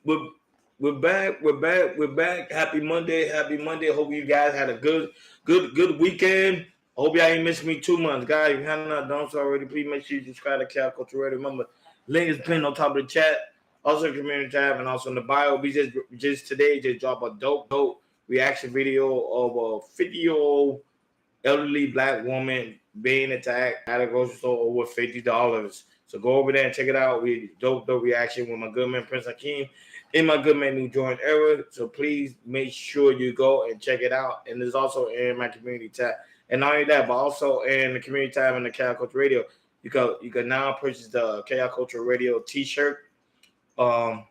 we're, we're back. We're back. We're back. Happy Monday. Happy Monday. Hope you guys had a good weekend. Hope y'all ain't missed me 2 months, guys. If you have not done so already, please make sure you subscribe to Cal Culture Radio. Remember, link is pinned on top of the chat. Also, community tab and also in the bio. We just today just dropped a dope reaction video of a 50-year-old elderly black woman being attacked at a grocery store over $50. So go over there and check it out. We dope reaction with my good man Prince Hakeem and my good man New Jordan Era. So please make sure you go and check it out. And there's also in my community tab. And not only that, but also in the community tab and the Cal Culture Radio, you can now purchase the Cal Culture Radio T-shirt. That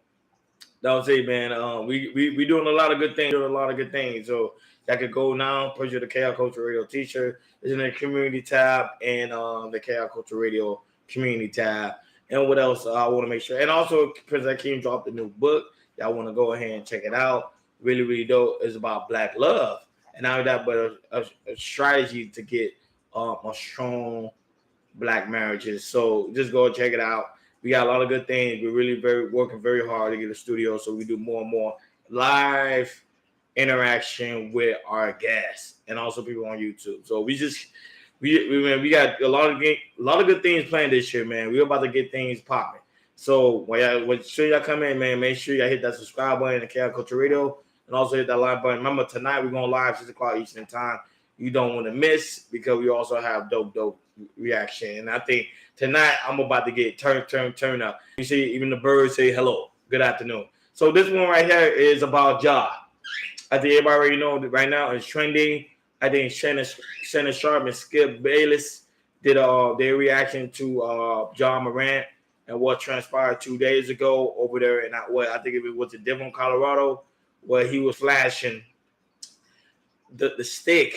was it, man. We doing a lot of good things. So y'all could go now, purchase the KR Culture Radio T-shirt. It's in the community tab and the KR Culture Radio community tab. And what else? I want to make sure. And also, Prince Akeem dropped a new book. Y'all want to go ahead and check it out. Really, really dope. It's about Black love, and not that, but a strategy to get a strong Black marriages. So just go check it out. We got a lot of good things. We're really working very hard to get a studio, so we do more and more live interaction with our guests and also people on YouTube. So we got a lot of good things planned this year, man. We're about to get things popping. So when y'all come in, man, make sure y'all hit that subscribe button in KL Culture Radio and also hit that like button. Remember, tonight we're going live 6 o'clock Eastern time. You don't want to miss because we also have dope reaction. And I think tonight I'm about to get turn up. You see, even the birds say hello. Good afternoon. So this one right here is about Ja. I think everybody already know that right now it's trending. I think Shannon Sharp and Skip Bayless did their reaction to Ja Morant and what transpired 2 days ago over there in I think it was in Denver, Colorado, where he was flashing the stick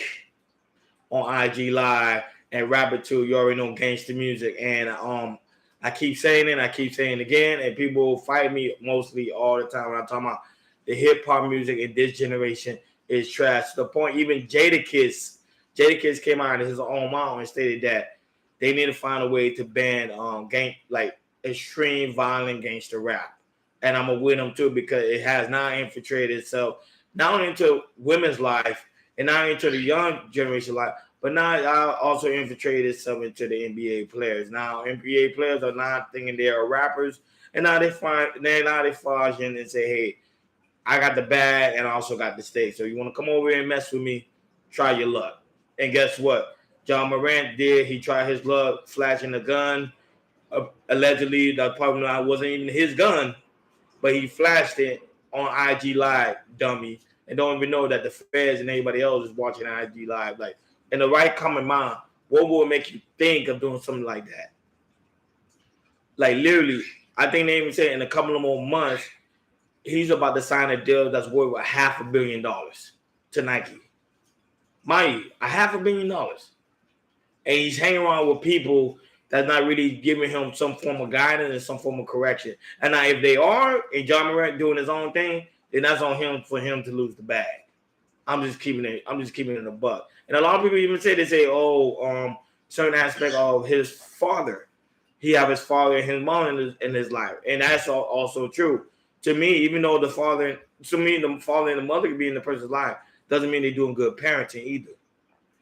on IG Live and rap it to, you already know, gangster music. And I keep saying it, I keep saying it again, and people fight me mostly all the time when I'm talking about the hip hop music in this generation is trash. To the point even Jadakiss came out of his own mouth and stated that they need to find a way to ban extreme violent gangster rap. And I'm gonna with them too because it has now infiltrated itself not only into women's life and not into the young generation life, but now I also infiltrated itself into the NBA players. Now NBA players are not thinking they are rappers, and now they fall in and say, "Hey, I got the bag and I also got the steak. So you want to come over here and mess with me? Try your luck." And guess what? Ja Morant did. He tried his luck flashing a gun. Allegedly, that probably wasn't even his gun, but he flashed it on IG Live, dummy, and don't even know that the feds and anybody else is watching IG Live. Like, in the right common mind, what would make you think of doing something like that? Like, literally, I think they even said in a couple of more months, he's about to sign a deal that's worth $500 million to Nike. Mind you, $500 million. And he's hanging around with people that's not really giving him some form of guidance and some form of correction. And now if they are, and Ja Morant doing his own thing, then that's on him for him to lose the bag. I'm just keeping it a buck. And a lot of people even say, certain aspect of his father. He have his father and his mom in his life. And that's also true. To me, even though the father and the mother could be in the person's life, doesn't mean they're doing good parenting either.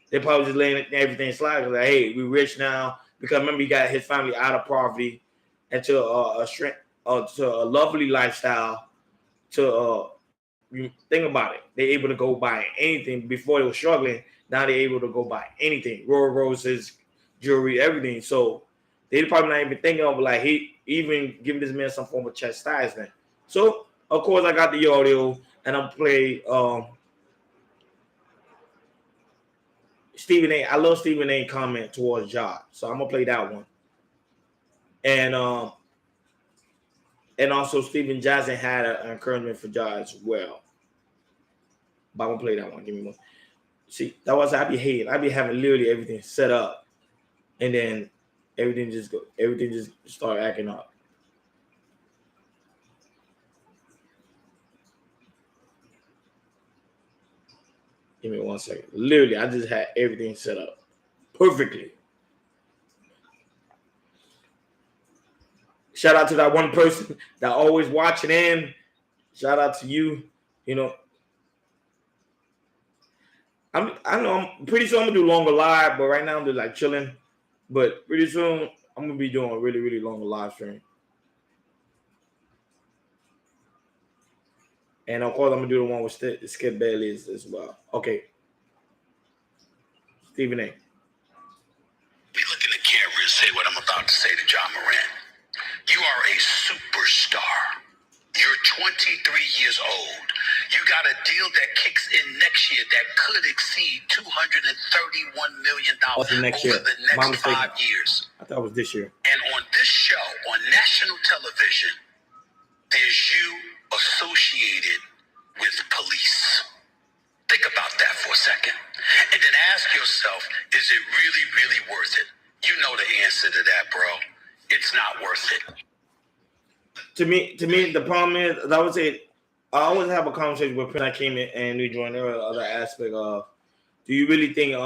They're probably just letting everything slide. Like, hey, we're rich now. Because remember, he got his family out of poverty and to a lovely lifestyle. You think about it. They're able to go buy anything. Before they were struggling, now they're able to go buy anything. Royal roses, jewelry, everything. So they're probably not even thinking of he even giving this man some form of chastisement. So, of course, I got the audio, and I'm play Stephen A. I love Stephen A. comment towards Ja, so I'm gonna play that one. And also Stephen Johnson had an encouragement for Ja as well. But I'm gonna play that one. Give me one. See, that was I be having literally everything set up, and then everything just start acting up. Give me 1 second. Literally, I just had everything set up perfectly. Shout out to that one person that always watching in. Shout out to you. You know, I know I'm pretty soon I'm gonna do longer live, but right now I'm just like chilling. But pretty soon I'm gonna be doing a really, really long live stream. And of course I'm gonna do the one with Skip Bailey as well. Okay. Stephen A. We look in the camera and say what I'm about to say to Ja Morant. You are a superstar. You're 23 years old. You got a deal that kicks in next year that could exceed $231 million over the next 5 years. I thought it was this year. And on this show, on national television, there's you associated with police. Think about that for a second. And then ask yourself, is it really, really worth it? You know the answer to that, bro. It's not worth it. To me, the problem is, I would say, I always have a conversation with Prince. I came in and we joined the other aspect of, do you really think,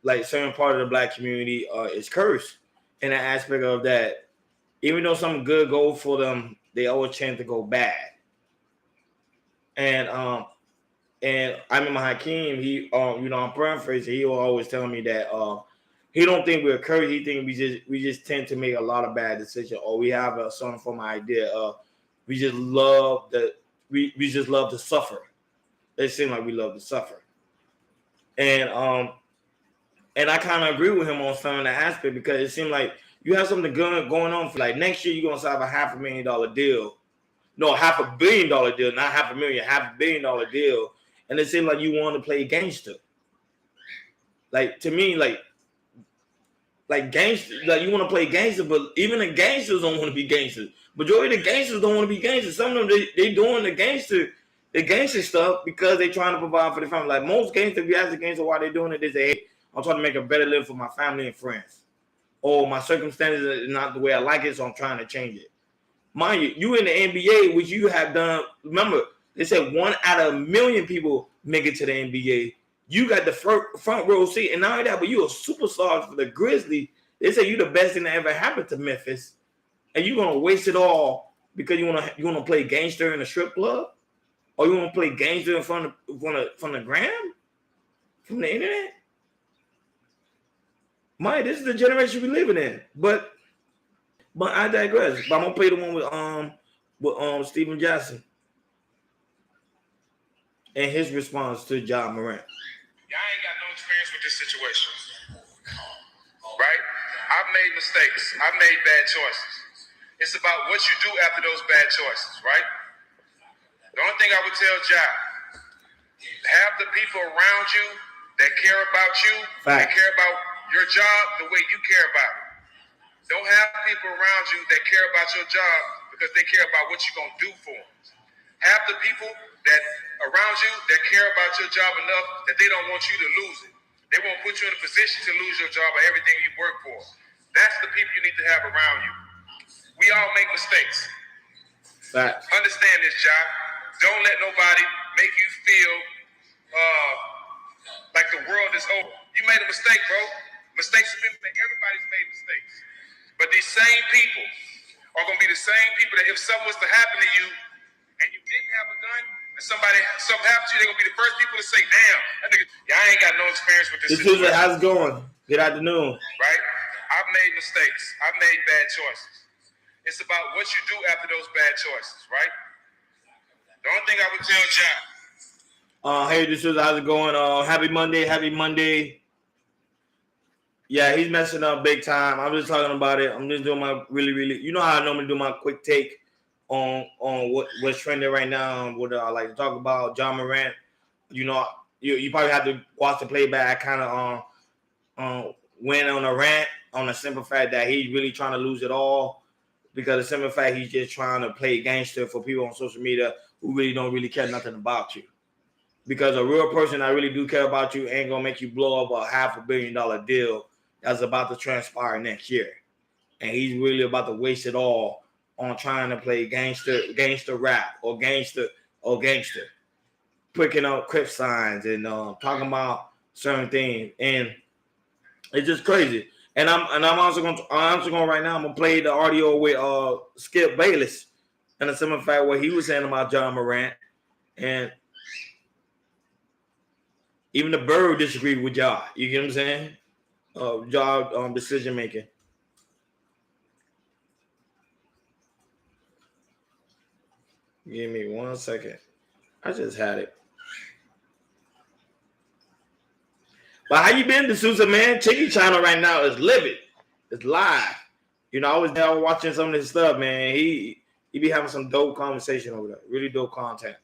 like certain part of the black community is cursed in the aspect of that, even though something good go for them, they always tend to go bad. And I remember Hakeem, he, I'm paraphrasing, he will always tell me that he don't think we're cursed. He think we just tend to make a lot of bad decisions, or we have a certain form of idea of we just love to suffer. It seems like we love to suffer, and I kind of agree with him on some of the aspect, because it seemed like you have something good going on for like next year. You're gonna sign a $500,000 deal, no, $500 million deal, not $500,000, $500 million deal, and it seemed like you want to play gangster. Like to me, like gangster, like you want to play gangster, but even the gangsters don't want to be gangsters. Majority of the gangsters don't want to be gangsters. Some of them they doing the gangster stuff because they trying to provide for their family. Like most gangsters, if you ask the gangster why they doing it, they say, "Hey, I'm trying to make a better life for my family and friends, or my circumstances are not the way I like it, so I'm trying to change it." Mind you in the NBA, which you have done. Remember, they said 1 out of 1,000,000 people make it to the NBA. You got the front row seat, and not only that, but you a superstar for the Grizzlies. They say you the best thing that ever happened to Memphis, and you gonna waste it all because you wanna play gangster in a strip club, or you wanna play gangster in front of the gram, from the internet. Mike, this is the generation we living in. But I digress. But I'm gonna play the one with Steven Jackson and his response to Ja Morant. Y'all ain't got no experience with this situation, right? I've made mistakes. I've made bad choices. It's about what you do after those bad choices, right? The only thing I would tell Ja, have the people around you that care about you, that care about your job the way you care about it. Don't have people around you that care about your job because they care about what you're going to do for them. Have the people that around you that care about your job enough that they don't want you to lose it. They won't put you in a position to lose your job or everything you work for. That's the people you need to have around you. We all make mistakes. Understand this, Ja. Don't let nobody make you feel like the world is over. You made a mistake, bro. Mistakes have been made. Everybody's made mistakes. But these same people are going to be the same people that if something was to happen to you and you didn't have a gun, and something happened to you, they're going to be the first people to say, damn, that nigga, y'all ain't got no experience with this situation. How's it going? Good afternoon. Right? I've made mistakes. I've made bad choices. It's about what you do after those bad choices, right? The only thing I would tell Ja. Hey, this is how's it going? Happy Monday. Yeah, he's messing up big time. I'm just talking about it. I'm just doing my really, you know how I normally do my quick take on what's trending right now, what I like to talk about. Ja Morant, you know, you probably have to watch the playback. I kind of went on a rant on the simple fact that he's really trying to lose it all, because the simple fact he's just trying to play gangster for people on social media who really don't really care nothing about you. Because a real person that really do care about you ain't gonna make you blow up a $500 million deal that's about to transpire next year. And he's really about to waste it all on trying to play gangster rap or gangster, picking up Crip signs and talking about certain things. And it's just crazy. And I'm also going right now, I'm gonna play the audio with Skip Bayless And a similar fact, what he was saying about Ja Morant, and even the Bird disagreed with Ja. You get what I'm saying? Ja decision making. Give me 1 second. I just had it. But how you been, D'Souza, man? Chicken China right now is livid. It's live. You know, I was there watching some of this stuff, man. He be having some dope conversation over there. Really dope content.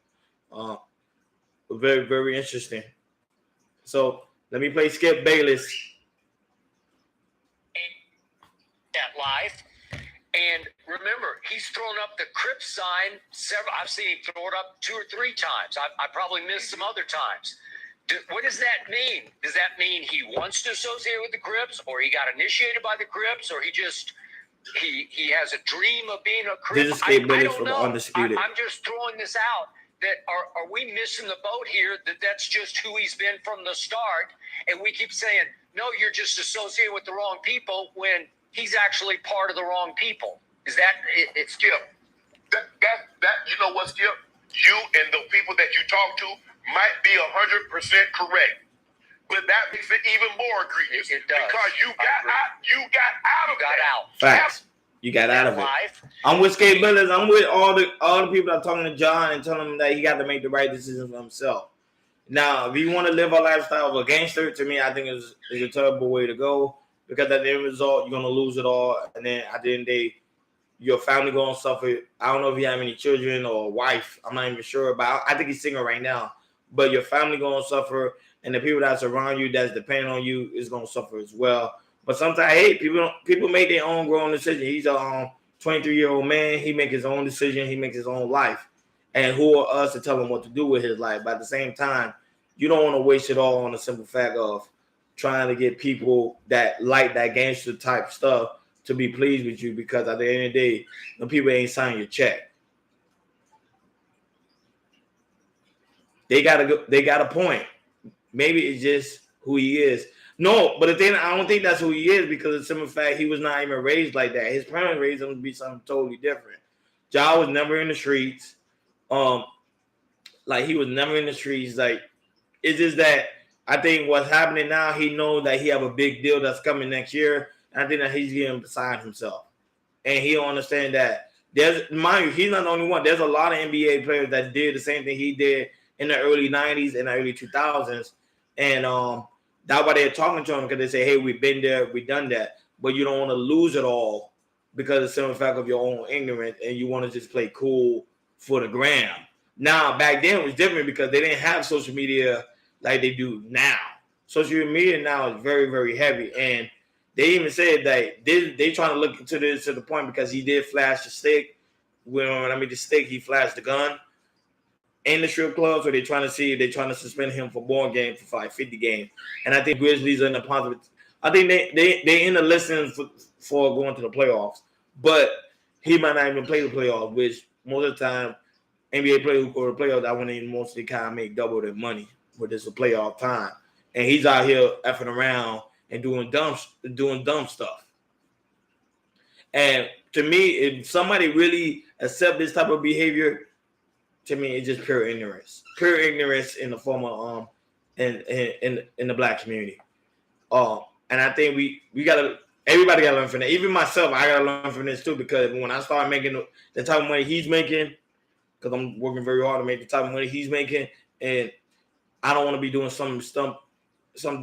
Very, very interesting. So let me play Skip Bayless. At life. And remember, he's thrown up the Crip sign several. I've seen him throw it up 2 or 3 times. I probably missed some other times. What does that mean? Does that mean he wants to associate with the Crips, or he got initiated by the Crips, or he has a dream of being a Crip? This is Skip Bayless don't from know. Undisputed. I'm just throwing this out. That are we missing the boat here? That's just who he's been from the start, and we keep saying, no, you're just associating with the wrong people when he's actually part of the wrong people. Is that it's Skip? That you know what, Skip? You and the people that you talk to might be 100% correct, but that makes it even more egregious. It does. Because you got out. Facts. You got out of it. I'm with Skip Bayless. I'm with all the people that are talking to John and telling him that he got to make the right decision for himself. Now, if you want to live a lifestyle of a gangster, to me, I think is a terrible way to go, because at the end result, you're gonna lose it all, and then at the end of the day, your family gonna suffer. I don't know if you have any children or a wife. I'm not even sure, but I think he's single right now. But your family gonna suffer, and the people that's around you that's depending on you is gonna suffer as well. But sometimes, hey, people make their own grown decision. He's a 23-year-old man. He make his own decision. He makes his own life. And who are us to tell him what to do with his life? But at the same time, you don't want to waste it all on the simple fact of trying to get people that like that gangster type stuff to be pleased with you, because at the end of the day, the people ain't signing your check. They got a point. Maybe it's just who he is. No, but the thing, I don't think that's who he is, because of the simple fact he was not even raised like that. His parents raised him to be something totally different. Ja was never in the streets. Like, he was never in the streets. Like, it's just that I think what's happening now, he knows that he have a big deal that's coming next year. And I think that he's getting beside himself. And he don't understand that mind you, he's not the only one. There's a lot of NBA players that did the same thing he did in the early 90s and the early 2000s. And that's why they're talking to him, because they say, hey, we've been there, we've done that. But you don't want to lose it all because of the simple fact of your own ignorance, and you want to just play cool for the gram. Now, back then it was different because they didn't have social media like they do now. Social media now is very, very heavy. And they even said that they trying to look into this to the point, because he did flash the stick. When the stick, he flashed the gun in the strip club. So they're trying to see if they're trying to suspend him for more games, for like 50 games. And I think Grizzlies are in the positive. I think they in the listening for going to the playoffs. But he might not even play the playoffs, which most of the time NBA players who go to the playoffs, I want to mostly kind of make double their money with this playoff time. And he's out here effing around and doing dumb stuff. And to me, if somebody really accept this type of behavior, to me, it's just pure ignorance. Pure ignorance in the form of in the black community. And I think everybody gotta learn from that. Even myself, I gotta learn from this too, because when I start making the type of money he's making, because I'm working very hard to make the type of money he's making, and I don't want to be doing some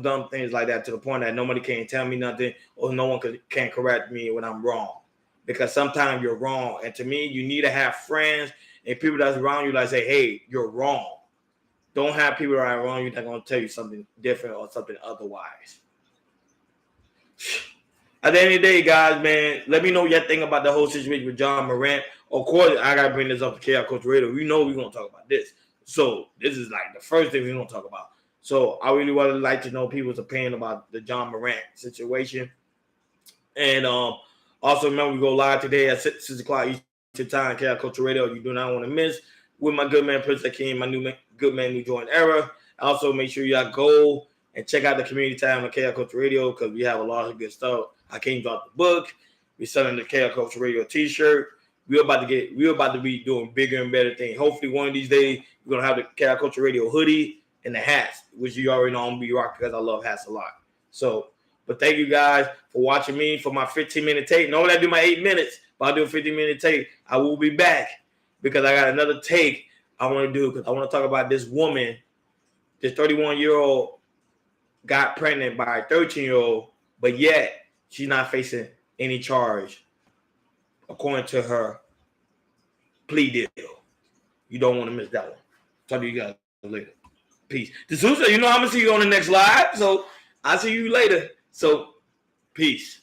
dumb things like that to the point that nobody can tell me nothing, or no one can correct me when I'm wrong. Because sometimes you're wrong, and to me, you need to have friends and people that's around you that say, "Hey, you're wrong." Don't have people around you that are going to tell you something different or something otherwise. At the end of the day, guys, man, let me know your thing about the whole situation with Ja Morant. Of course, I got to bring this up to KR Coach Radio. We know we're going to talk about this. So this is like the first thing we're going to talk about. So I really would like to know people's opinion about the Ja Morant situation. And also, remember, we go live today at 6 o'clock Eastern Time, KR Coach Radio. You do not want to miss. With my good man, Prince Akeem, my good man, New Joint Era. Also, make sure y'all go and check out the community time on KR Coach Radio, because we have a lot of good stuff. Hakeem dropped the book. We're selling the KR Coach Radio t-shirt. we're about to be doing bigger and better things. Hopefully, one of these days we're gonna have the Chaos Culture Radio hoodie and the hats, which you already know I'm gonna be rocking because I love hats a lot. So, but thank you guys for watching me for my 15-minute tape. Normally I do my 8 minutes, but I'll do a 15-minute tape. I will be back because I got another take I want to do because I want to talk about this woman, this 31-year-old got pregnant by a 13-year-old, but yet she's not facing any charge according to her plea deal. You don't want to miss that one. Talk to you guys later. Peace. D'Souza, you know I'm going to see you on the next live, so I'll see you later. So, peace.